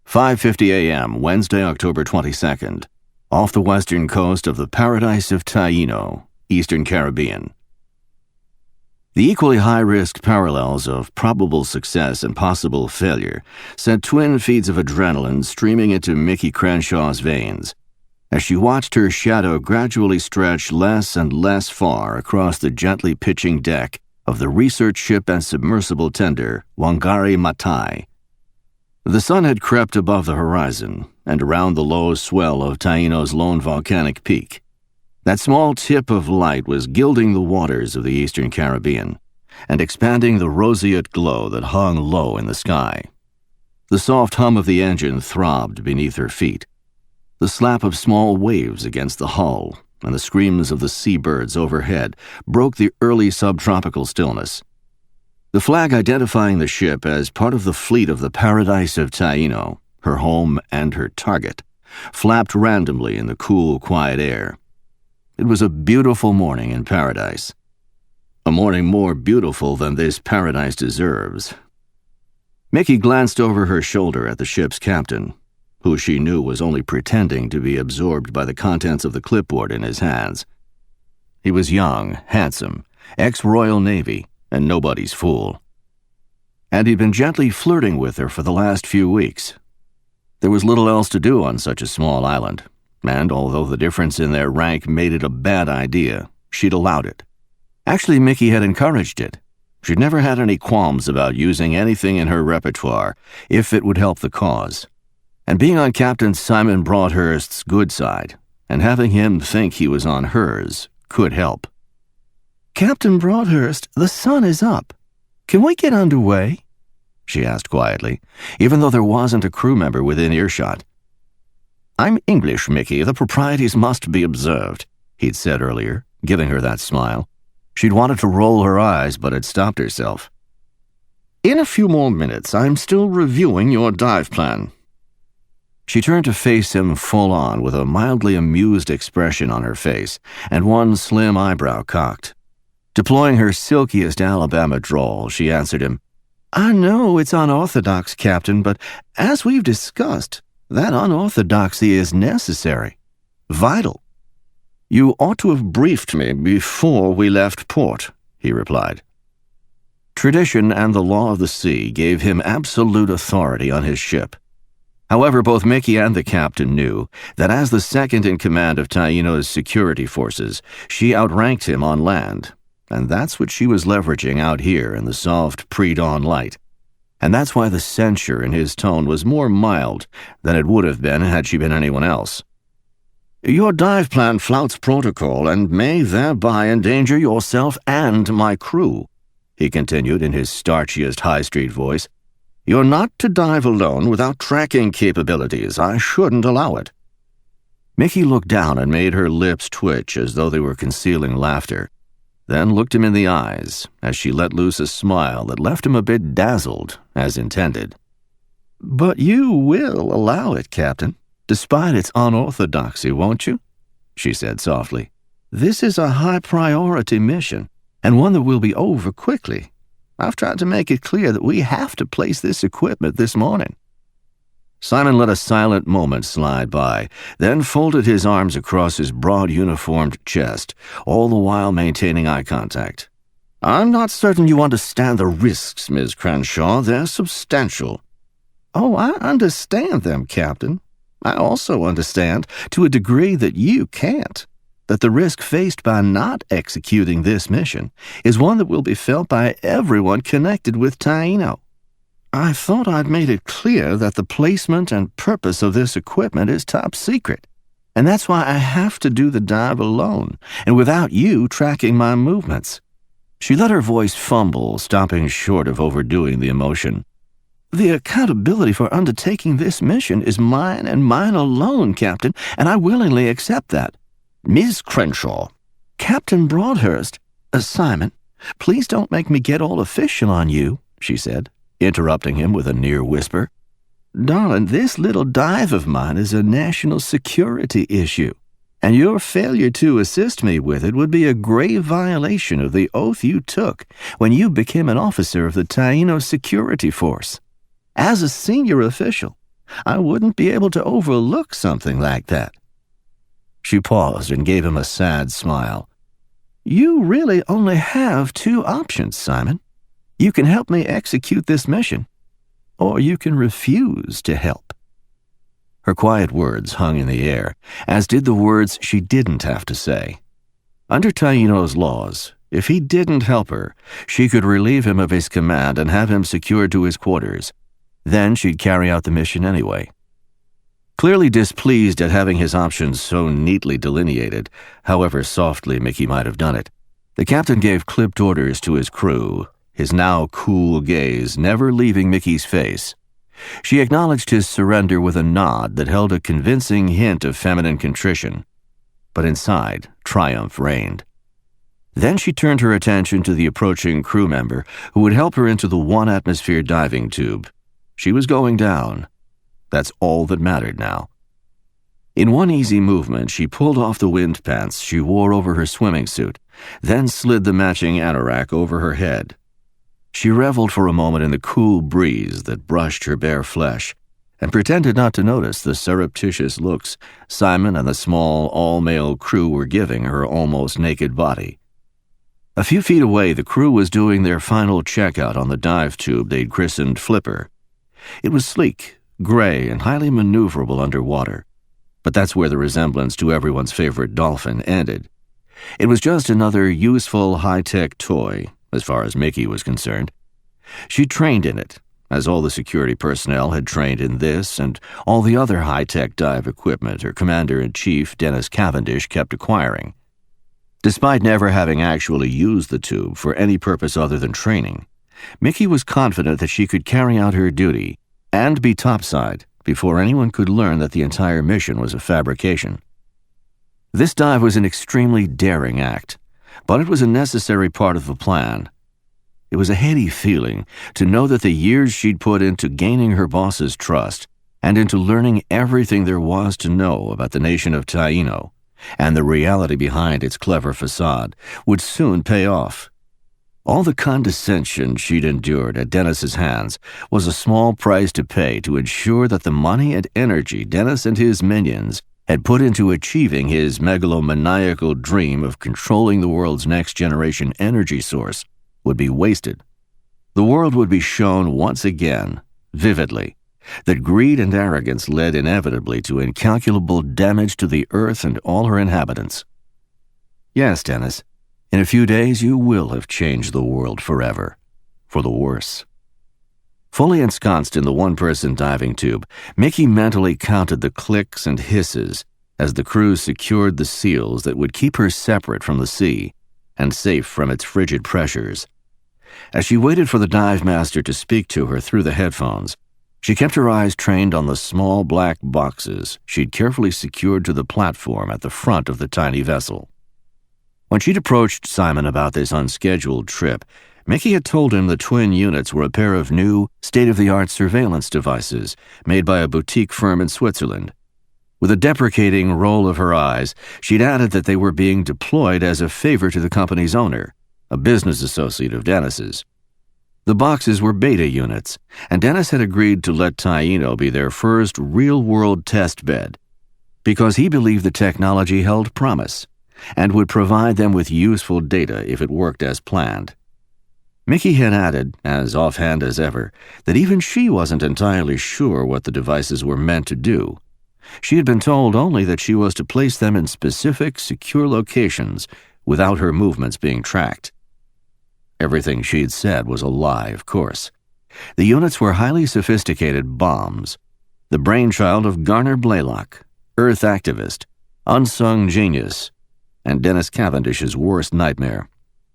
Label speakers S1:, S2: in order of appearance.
S1: 5:50 a.m., Wednesday, October 22nd, off the western coast of the paradise of Taino, Eastern Caribbean. The equally high-risk parallels of probable success and possible failure sent twin feeds of adrenaline streaming into Mickey Crenshaw's veins as she watched her shadow gradually stretch less and less far across the gently pitching deck of the research ship and submersible tender Wangari Maathai. The sun had crept above the horizon and around the low swell of Taino's lone volcanic peak. That small tip of light was gilding the waters of the Eastern Caribbean and expanding the roseate glow that hung low in the sky. The soft hum of the engine throbbed beneath her feet. The slap of small waves against the hull and the screams of the seabirds overhead broke the early subtropical stillness. The flag identifying the ship as part of the fleet of the paradise of Taino, her home and her target, flapped randomly in the cool, quiet air. It was a beautiful morning in paradise. A morning more beautiful than this paradise deserves. Mickey glanced over her shoulder at the ship's captain, who she knew was only pretending to be absorbed by the contents of the clipboard in his hands. He was young, handsome, ex-Royal Navy, and nobody's fool. And he'd been gently flirting with her for the last few weeks. There was little else to do on such a small island, and although the difference in their rank made it a bad idea, she'd allowed it. Actually, Mickey had encouraged it. She'd never had any qualms about using anything in her repertoire if it would help the cause. And being on Captain Simon Broadhurst's good side, and having him think he was on hers, could help. "Captain Broadhurst, the sun is up. Can we get underway?" she asked quietly, even though there wasn't a crew member within earshot. "I'm English, Mickey. The proprieties must be observed," he'd said earlier, giving her that smile. She'd wanted to roll her eyes, but had stopped herself. "In a few more minutes, I'm still reviewing your dive plan." She turned to face him full on with a mildly amused expression on her face and one slim eyebrow cocked. Deploying her silkiest Alabama drawl, she answered him, "I know it's unorthodox, Captain, but as we've discussed, that unorthodoxy is necessary, vital." "You ought to have briefed me before we left port," he replied. Tradition and the law of the sea gave him absolute authority on his ship. However, both Mickey and the captain knew that as the second in command of Taino's security forces, she outranked him on land, and that's what she was leveraging out here in the soft pre-dawn light. And that's why the censure in his tone was more mild than it would have been had she been anyone else. "Your dive plan flouts protocol and may thereby endanger yourself and my crew," he continued in his starchiest High Street voice. "You're not to dive alone without tracking capabilities. I shouldn't allow it." Mickey looked down and made her lips twitch as though they were concealing laughter, then looked him in the eyes as she let loose a smile that left him a bit dazzled, as intended. "But you will allow it, Captain, despite its unorthodoxy, won't you?" she said softly. "This is a high-priority mission, and one that will be over quickly. I've tried to make it clear that we have to place this equipment this morning." Simon let a silent moment slide by, then folded his arms across his broad uniformed chest, all the while maintaining eye contact. "I'm not certain you understand the risks, Ms. Crenshaw. They're substantial." "Oh, I understand them, Captain. I also understand, to a degree that you can't, that the risk faced by not executing this mission is one that will be felt by everyone connected with Taino. I thought I'd made it clear that the placement and purpose of this equipment is top secret, and that's why I have to do the dive alone, and without you tracking my movements." She let her voice fumble, stopping short of overdoing the emotion. "The accountability for undertaking this mission is mine and mine alone, Captain, and I willingly accept that." "Ms. Crenshaw." "Captain Broadhurst." Simon, please don't make me get all official on you," she said, interrupting him with a near whisper. "Darling, this little dive of mine is a national security issue, and your failure to assist me with it would be a grave violation of the oath you took when you became an officer of the Taino Security Force. As a senior official, I wouldn't be able to overlook something like that." She paused and gave him a sad smile. "You really only have two options, Simon. You can help me execute this mission, or you can refuse to help." Her quiet words hung in the air, as did the words she didn't have to say. Under Taino's laws, if he didn't help her, she could relieve him of his command and have him secured to his quarters. Then she'd carry out the mission anyway. Clearly displeased at having his options so neatly delineated, however softly Mickey might have done it, the captain gave clipped orders to his crew, his now cool gaze never leaving Mickey's face. She acknowledged his surrender with a nod that held a convincing hint of feminine contrition, but inside, triumph reigned. Then she turned her attention to the approaching crew member who would help her into the one-atmosphere diving tube. She was going down. That's all that mattered now. In one easy movement, she pulled off the wind pants she wore over her swimming suit, then slid the matching anorak over her head. She reveled for a moment in the cool breeze that brushed her bare flesh, and pretended not to notice the surreptitious looks Simon and the small, all-male crew were giving her almost naked body. A few feet away, the crew was doing their final checkout on the dive tube they'd christened Flipper. It was sleek, gray, and highly maneuverable underwater, but that's where the resemblance to everyone's favorite dolphin ended. It was just another useful, high-tech toy, as far as Mickey was concerned. She trained in it, as all the security personnel had trained in this and all the other high-tech dive equipment her Commander-in-Chief, Dennis Cavendish, kept acquiring. Despite never having actually used the tube for any purpose other than training, Mickey was confident that she could carry out her duty and be topside before anyone could learn that the entire mission was a fabrication. This dive was an extremely daring act, but it was a necessary part of the plan. It was a heady feeling to know that the years she'd put into gaining her boss's trust and into learning everything there was to know about the nation of Taino and the reality behind its clever facade would soon pay off. All the condescension she'd endured at Dennis's hands was a small price to pay to ensure that the money and energy Dennis and his minions had put into achieving his megalomaniacal dream of controlling the world's next-generation energy source would be wasted. The world would be shown once again, vividly, that greed and arrogance led inevitably to incalculable damage to the earth and all her inhabitants. Yes, Dennis, in a few days you will have changed the world forever, for the worse. Fully ensconced in the one-person diving tube, Mickey mentally counted the clicks and hisses as the crew secured the seals that would keep her separate from the sea and safe from its frigid pressures. As she waited for the dive master to speak to her through the headphones, she kept her eyes trained on the small black boxes she'd carefully secured to the platform at the front of the tiny vessel. When she'd approached Simon about this unscheduled trip, Mickey had told him the twin units were a pair of new, state-of-the-art surveillance devices made by a boutique firm in Switzerland. With a deprecating roll of her eyes, she'd added that they were being deployed as a favor to the company's owner, a business associate of Dennis's. The boxes were beta units, and Dennis had agreed to let Taino be their first real-world test bed, because he believed the technology held promise and would provide them with useful data if it worked as planned. Mickey had added, as offhand as ever, that even she wasn't entirely sure what the devices were meant to do. She had been told only that she was to place them in specific, secure locations without her movements being tracked. Everything she'd said was a lie, of course. The units were highly sophisticated bombs, the brainchild of Garner Blaylock, Earth activist, unsung genius, and Dennis Cavendish's worst nightmare.